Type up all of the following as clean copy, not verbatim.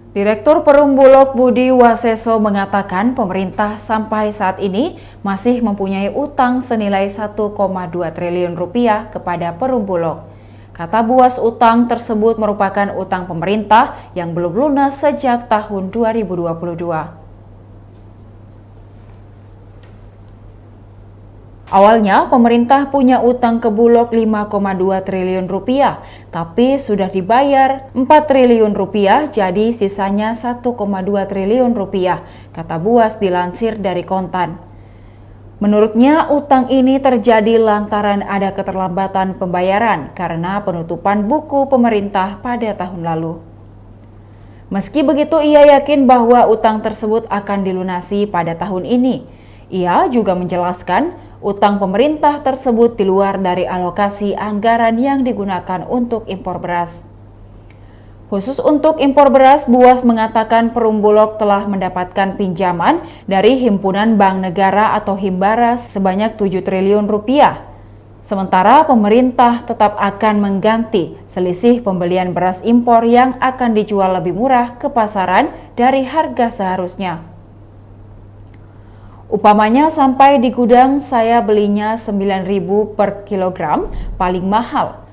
Direktur Perum Bulog Budi Waseso mengatakan pemerintah sampai saat ini masih mempunyai utang senilai 1,2 triliun rupiah kepada Perum Bulog. Kata Buas, utang tersebut merupakan utang pemerintah yang belum lunas sejak tahun 2022. Awalnya, pemerintah punya utang ke Bulog 5,2 triliun rupiah, tapi sudah dibayar 4 triliun rupiah, jadi sisanya 1,2 triliun rupiah, kata Buas dilansir dari Kontan. Menurutnya, utang ini terjadi lantaran ada keterlambatan pembayaran karena penutupan buku pemerintah pada tahun lalu. Meski begitu, ia yakin bahwa utang tersebut akan dilunasi pada tahun ini. Ia juga menjelaskan, utang pemerintah tersebut di luar dari alokasi anggaran yang digunakan untuk impor beras. Khusus untuk impor beras, Buas mengatakan Perum Bulog telah mendapatkan pinjaman dari Himpunan Bank Negara atau Himbaras sebanyak 7 triliun rupiah. Sementara pemerintah tetap akan mengganti selisih pembelian beras impor yang akan dijual lebih murah ke pasaran dari harga seharusnya. Umpamanya sampai di gudang saya belinya 9.000 per kilogram, paling mahal.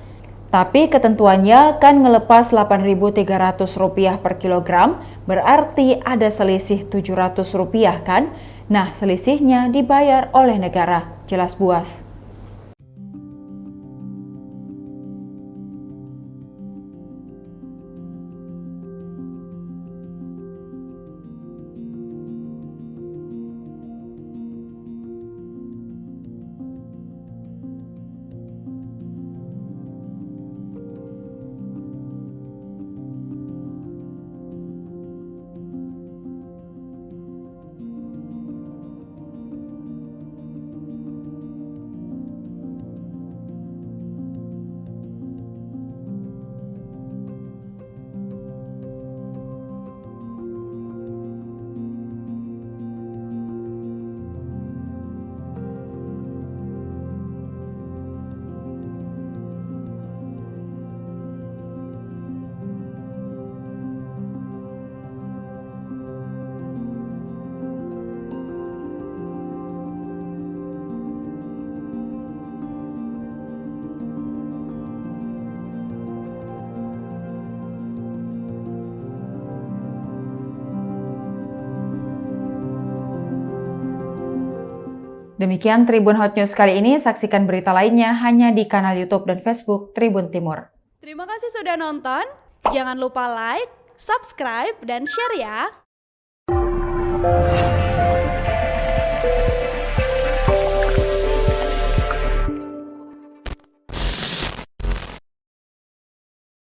Tapi ketentuannya kan ngelepas Rp8.300 per kilogram, berarti ada selisih Rp700 kan? Nah, selisihnya dibayar oleh negara, jelas Buas. Demikian Tribun Hot News kali ini, saksikan berita lainnya hanya di kanal YouTube dan Facebook Tribun Timur. Terima kasih sudah nonton, jangan lupa like, subscribe, dan share ya!